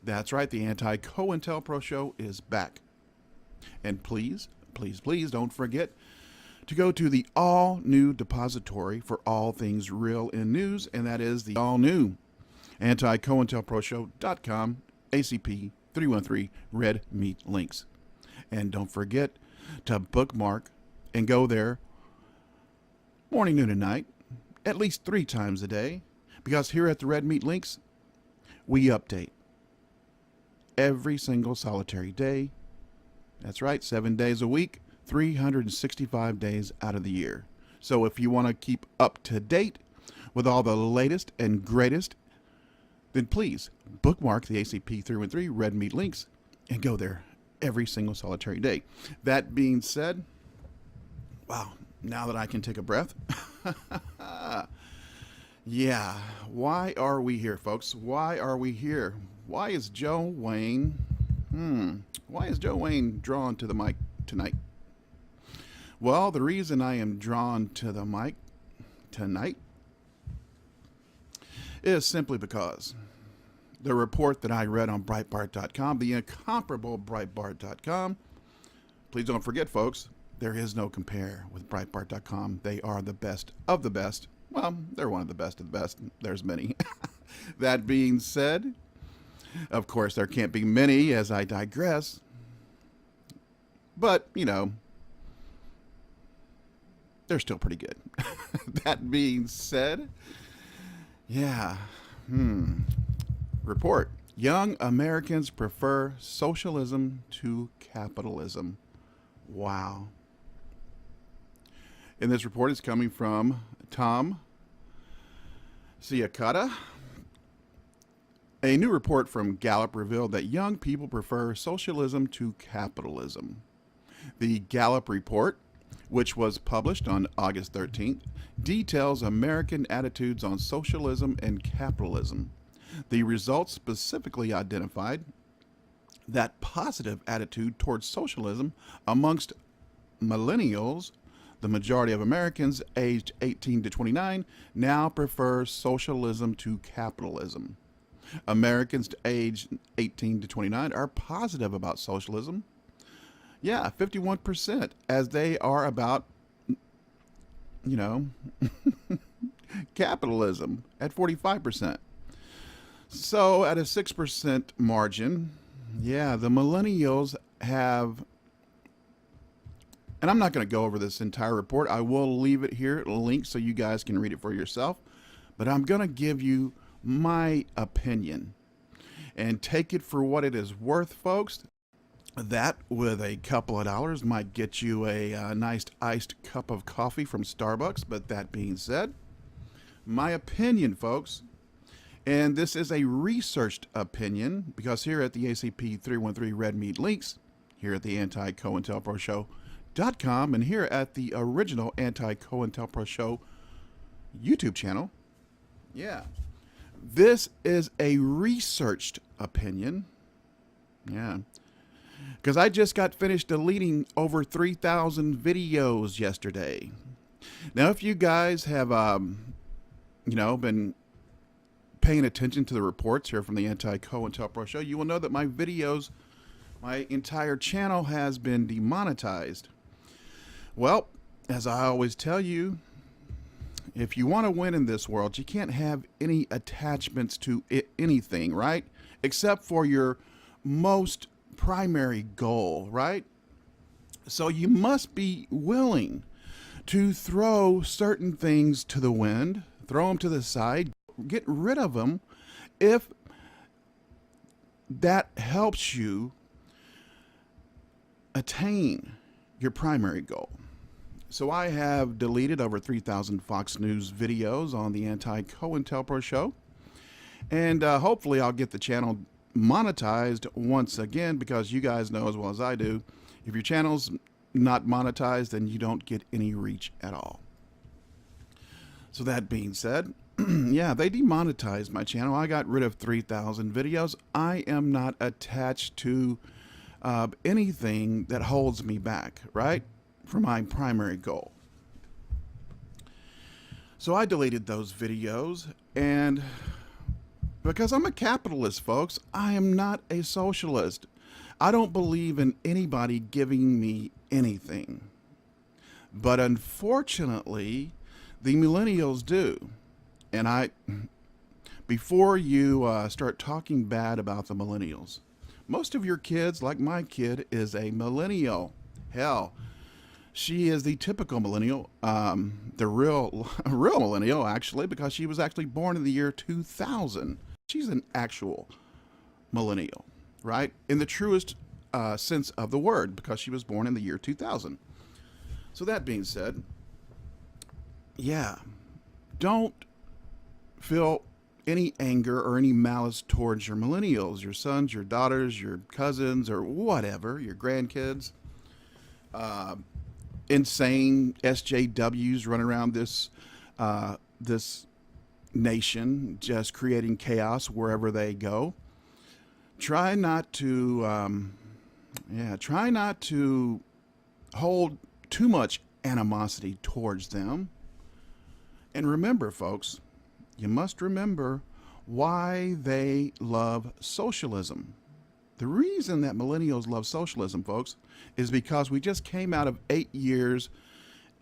That's right, the Anti-COINTELPRO Show is back. And please, please, please don't forget to go to the all-new depository for all things real in news, and that is the all-new anti-COINTELPROShow.com ACP313 red meat links. And don't forget to bookmark and go there morning, noon, and night, at least 3 times a day, because here at the Red Meat Links, we update every single solitary day. That's right, 7 days a week, 365 days out of the year. So if you want to keep up to date with all the latest and greatest, then please bookmark the ACP313 Red Meat Links and go there every single solitary day. That being said, wow, now that I can take a breath, yeah, why are we here, folks? Why are we here? Why is Joe Wayne, why is Joe Wayne drawn to the mic tonight? Well, the reason I am drawn to the mic tonight is simply because the report that I read on Breitbart.com, the incomparable Breitbart.com, please don't forget, folks, there is no compare with Breitbart.com. They are the best of the best. Well, they're one of the best of the best. There's many. That being said, of course, there can't be many as I digress. But, you know, they're still pretty good. That being said, yeah. Report. Young Americans prefer socialism to capitalism. Wow. And this report is coming from Tom Siakata. A new report from Gallup revealed that young people prefer socialism to capitalism. The Gallup report, which was published on August 13th, details American attitudes on socialism and capitalism. The results specifically identified that positive attitude towards socialism amongst millennials. The majority of Americans aged 18 to 29 now prefer socialism to capitalism. Americans aged 18 to 29 are positive about socialism. Yeah, 51%, as they are about, you know, capitalism at 45%. So at a 6% margin, yeah, the millennials have, and I'm not going to go over this entire report. I will leave it here, linked, so you guys can read it for yourself. But I'm going to give you my opinion and take it for what it is worth, folks. That, with a couple of dollars, might get you a nice iced cup of coffee from Starbucks. But that being said, my opinion, folks, and this is a researched opinion, because here at the ACP313 Red Meat Links, here at the Anti-COINTELPRO Show.com, and here at the original Anti-COINTELPRO Show YouTube channel, yeah, this is a researched opinion. Yeah. Because I just got finished deleting over 3,000 videos yesterday. Now, if you guys have, you know, been paying attention to the reports here from the Anti-COINTELPRO Show, you will know that my videos, my entire channel has been demonetized. Well, as I always tell you, if you want to win in this world, you can't have any attachments to anything, right? Except for your most primary goal, right? So you must be willing to throw certain things to the wind, throw them to the side, get rid of them if that helps you attain your primary goal. So I have deleted over 3,000 Fox News videos on the Anti-COINTELPRO Show, and hopefully I'll get the channel monetized once again, because you guys know as well as I do, if your channel's not monetized, then you don't get any reach at all. So that being said, yeah, they demonetized my channel. I got rid of 3,000 videos. I am not attached to anything that holds me back, right, for my primary goal. So I deleted those videos, and Because I'm a capitalist, folks. I am not a socialist. I don't believe in anybody giving me anything. But unfortunately, the millennials do. And before you start talking bad about the millennials, most of your kids, like my kid, is a millennial. Hell, she is the typical millennial, the real millennial, actually, because she was actually born in the year 2000. She's an actual millennial, right? In the truest sense of the word, because she was born in the year 2000. So that being said, yeah, don't feel any anger or any malice towards your millennials, your sons, your daughters, your cousins, or whatever, your grandkids. Insane SJWs running around this nation, just creating chaos wherever they go. Try not to hold too much animosity towards them. And remember, folks, you must remember why they love socialism. The reason that millennials love socialism, folks, is because we just came out of 8 years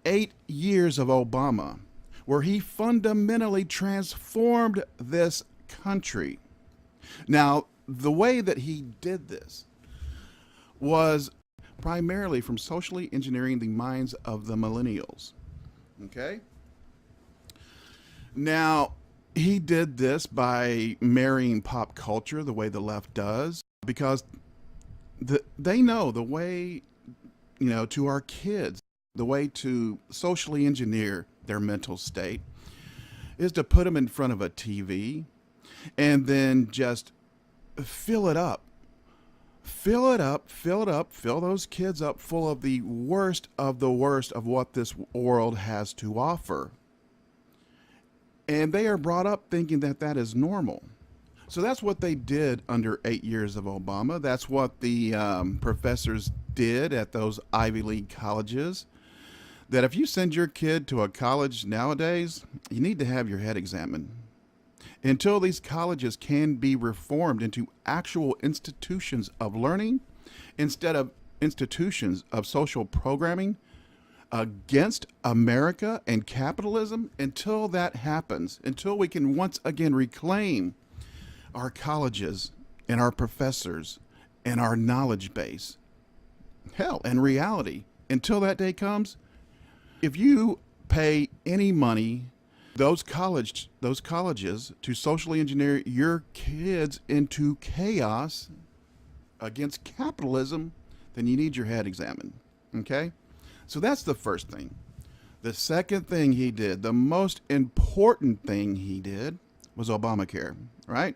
of Obama, where he fundamentally transformed this country. Now, the way that he did this was primarily from socially engineering the minds of the millennials. Okay? Now, he did this by marrying pop culture the way the left does, because they know the way, to our kids, the way to socially engineer their mental state is to put them in front of a TV and then just fill it up. Fill those kids up full of the worst of what this world has to offer. And they are brought up thinking that that is normal. So that's what they did under 8 years of Obama. That's what the professors did at those Ivy League colleges. That if you send your kid to a college nowadays, you need to have your head examined. Until these colleges can be reformed into actual institutions of learning instead of institutions of social programming against America and capitalism, until that happens, until we can once again reclaim our colleges and our professors and our knowledge base, hell, and reality, until that day comes, if you pay any money those colleges to socially engineer your kids into chaos against capitalism, then you need your head examined. Okay? So that's the first thing. The second thing he did, the most important thing he did, was Obamacare, right?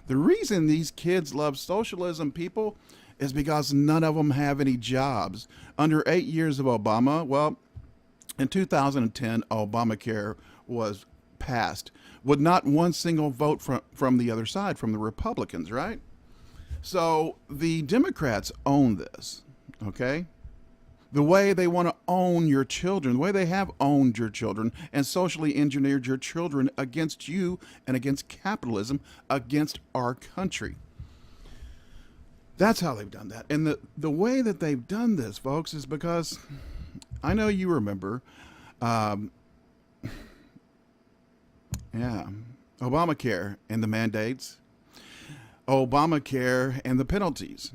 The reason these kids love socialism, people, is because none of them have any jobs. Under 8 years of Obama, well, in 2010, Obamacare was passed with not one single vote from the other side, from the Republicans, right? So the Democrats own this, okay? The way they want to own your children, the way they have owned your children and socially engineered your children against you and against capitalism, against our country. That's how they've done that. And the way that they've done this, folks, is because I know you remember, Obamacare and the mandates, Obamacare and the penalties.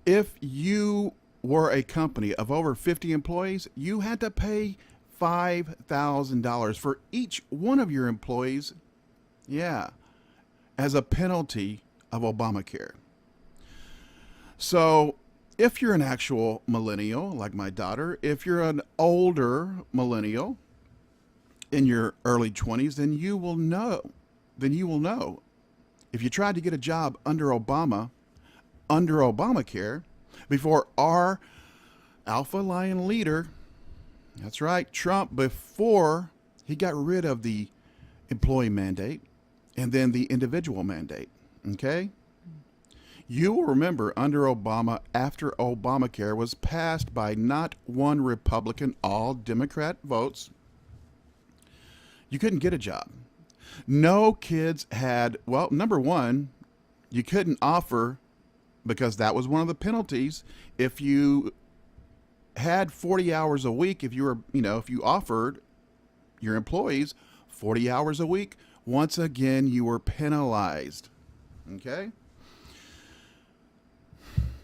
If you were a company of over 50 employees, you had to pay $5,000 for each one of your employees, as a penalty of Obamacare. So if you're an actual millennial, like my daughter, if you're an older millennial in your early 20s, then you will know. If you tried to get a job under Obamacare, before our alpha lion leader, that's right, Trump, before he got rid of the employee mandate and then the individual mandate, okay? You will remember under Obama, after Obamacare was passed by not one Republican, all Democrat votes, you couldn't get a job. No kids had, well, number one, you couldn't offer because that was one of the penalties. If you had 40 hours a week, if you were, if you offered your employees 40 hours a week, once again, you were penalized. Okay?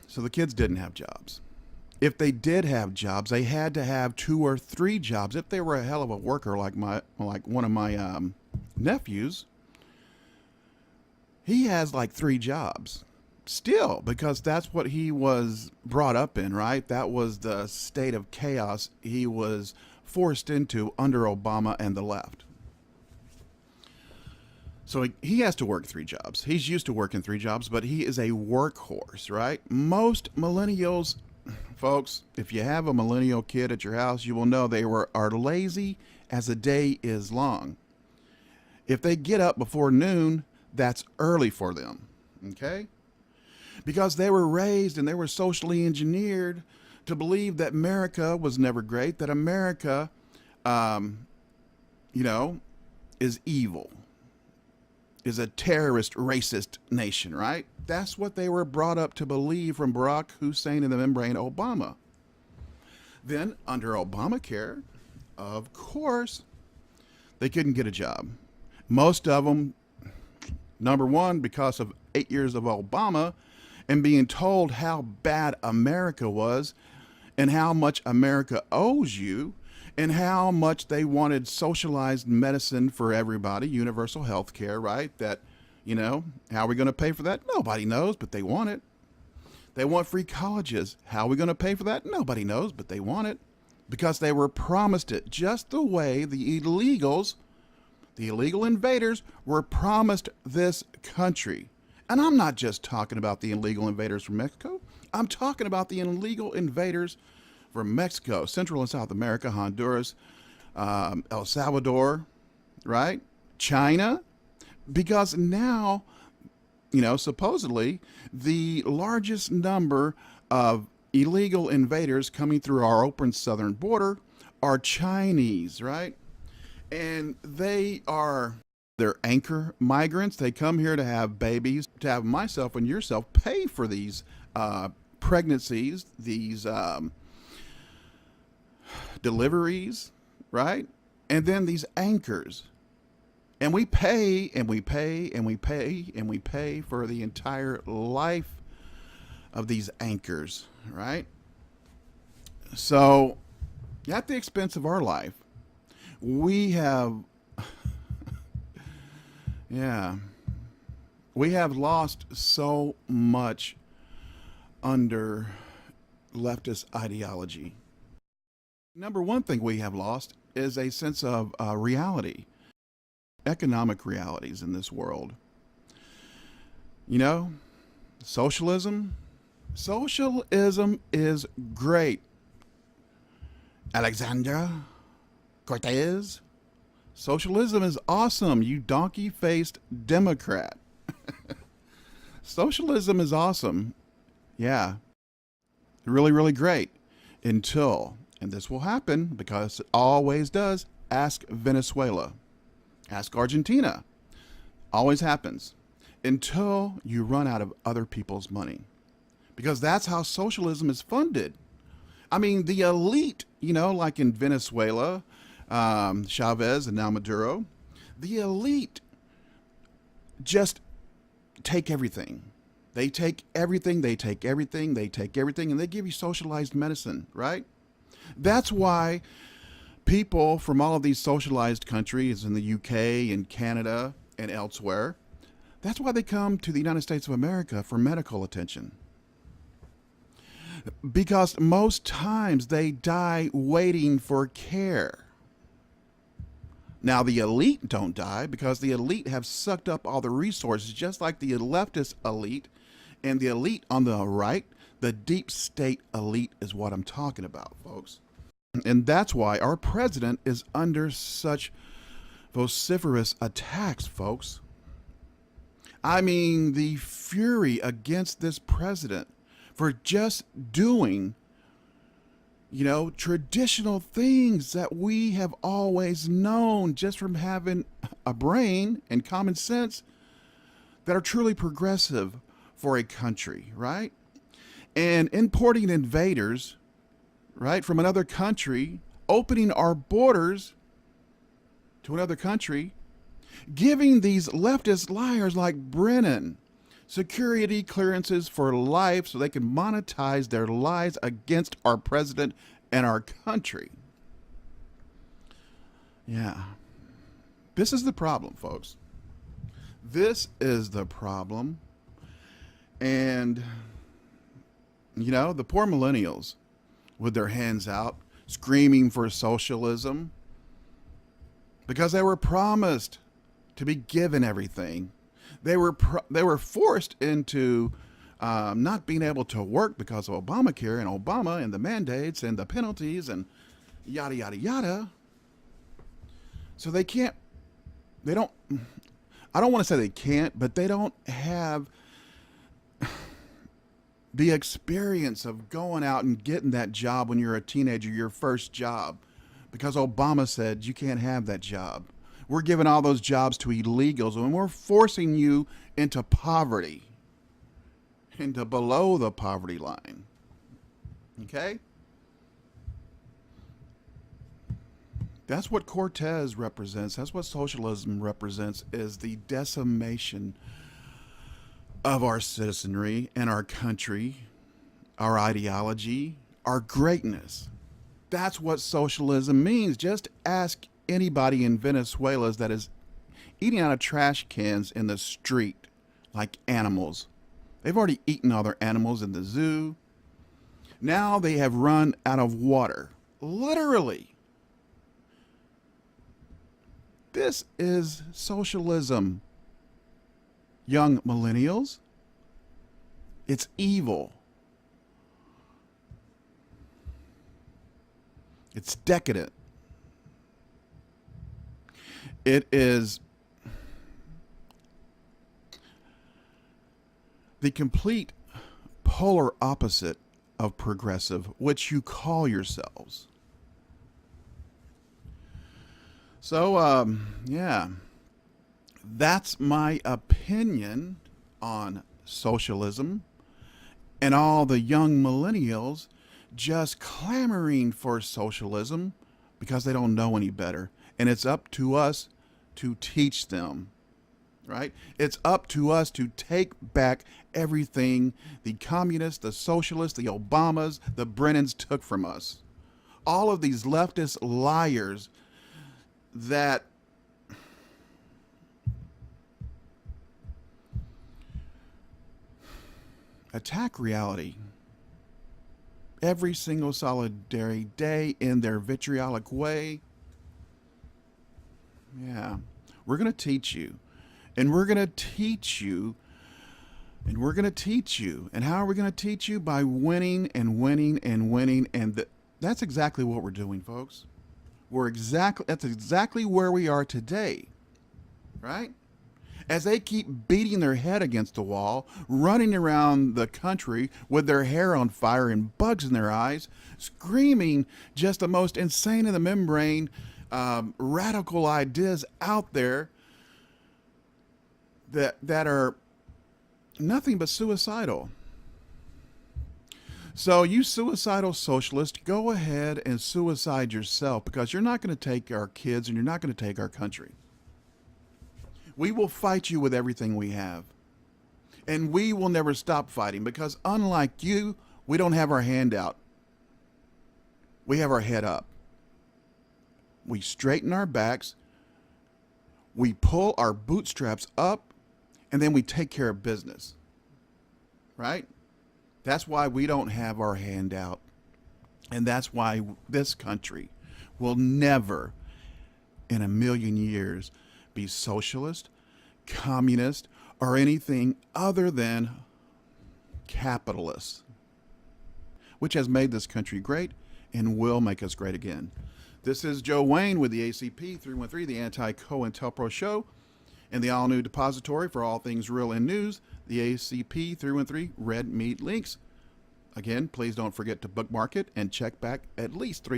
So the kids didn't have jobs. If they did have jobs, they had to have 2 or 3 jobs. If they were a hell of a worker, like one of my nephews, he has like 3 jobs still, because that's what he was brought up in, right? That was the state of chaos he was forced into under Obama and the left. So he has to work 3 jobs. He's used to working 3 jobs, but he is a workhorse, right? Most millennials, folks, if you have a millennial kid at your house, you will know they are lazy as a day is long. If they get up before noon, that's early for them, okay? Because they were raised and they were socially engineered to believe that America was never great, that America, is evil, is a terrorist, racist nation, right? That's what they were brought up to believe from Barack Hussein and the membrane Obama. Then, under Obamacare, of course, they couldn't get a job. Most of them, number one, because of 8 years of Obama and being told how bad America was and how much America owes you and how much they wanted socialized medicine for everybody, universal health care, right? That, how are we going to pay for that? Nobody knows, but they want it. They want free colleges. How are we going to pay for that? Nobody knows, but they want it because they were promised it, just the way the illegals, the illegal invaders, were promised this country. And I'm not just talking about the illegal invaders from Mexico. I'm talking about the illegal invaders from Mexico, Central and South America, Honduras, El Salvador, right? China. Because now, supposedly the largest number of illegal invaders coming through our open southern border are Chinese, right? And they're anchor migrants. They come here to have babies, to have myself and yourself pay for these pregnancies, these deliveries, right? And then these anchors. And we pay and we pay and we pay and we pay for the entire life of these anchors, right? So, at the expense of our life, we have, we have lost so much under leftist ideology. Number one thing we have lost is a sense of reality, economic realities in this world. Socialism is great. Alexandra Cortez, socialism is awesome, you donkey-faced Democrat. Socialism is awesome. Yeah. Really, really great. Until, and this will happen because it always does, ask Venezuela. Ask Argentina. Always happens. Until you run out of other people's money. Because that's how socialism is funded. I mean, the elite, like in Venezuela, Chavez and now Maduro, the elite just take everything. They take everything, they take everything, they take everything, and they give you socialized medicine, right? That's why people from all of these socialized countries in the UK and Canada and elsewhere, that's why they come to the United States of America for medical attention. Because most times they die waiting for care. Now, the elite don't die because the elite have sucked up all the resources, just like the leftist elite and the elite on the right. The deep state elite is what I'm talking about, folks. And that's why our president is under such vociferous attacks, folks. I mean, the fury against this president for just doing traditional things that we have always known just from having a brain and common sense that are truly progressive for a country, right? And importing invaders, right, from another country, opening our borders to another country, giving these leftist liars like Brennan security clearances for life so they can monetize their lies against our president and our country. Yeah. This is the problem, folks. This is the problem. And, the poor millennials with their hands out, screaming for socialism because they were promised to be given everything. They were forced into not being able to work because of Obamacare and Obama and the mandates and the penalties and yada, yada, yada. So I don't want to say they can't, but they don't have the experience of going out and getting that job when you're a teenager, your first job, because Obama said you can't have that job. We're giving all those jobs to illegals, and we're forcing you into poverty, into below the poverty line. Okay? That's what Cortez represents. That's what socialism represents, is the decimation of our citizenry and our country, our ideology, our greatness. That's what socialism means. Just ask anybody in Venezuela that is eating out of trash cans in the street like animals. They've already eaten all their animals in the zoo. Now they have run out of water. Literally. This is socialism, young millennials. It's evil. It's decadent. It is the complete polar opposite of progressive, which you call yourselves. So, yeah, that's my opinion on socialism and all the young millennials just clamoring for socialism because they don't know any better. And it's up to us to teach them, right? It's up to us to take back everything the communists, the socialists, the Obamas, the Brennans took from us. All of these leftist liars that attack reality every single solitary day in their vitriolic way. Yeah, we're going to teach you. And we're going to teach you. And we're going to teach you. And how are we going to teach you? By winning and winning and winning. And that's exactly what we're doing, folks. That's exactly where we are today, right? As they keep beating their head against the wall, running around the country with their hair on fire and bugs in their eyes, screaming just the most insane in the membrane, radical ideas out there that are nothing but suicidal. So you suicidal socialist, go ahead and suicide yourself, because you're not going to take our kids and you're not going to take our country. We will fight you with everything we have. And we will never stop fighting, because unlike you, we don't have our hand out. We have our head up. We straighten our backs. We pull our bootstraps up, and then we take care of business. Right? That's why we don't have our hand out. And that's why this country will never in a million years be socialist, communist, or anything other than capitalist, which has made this country great and will make us great again. This is Joe Wayne with the ACP313, the Anti-COINTELPRO Show, and the all-new depository for all things real and news, the ACP313 Red Meat Links. Again, please don't forget to bookmark it and check back at least 3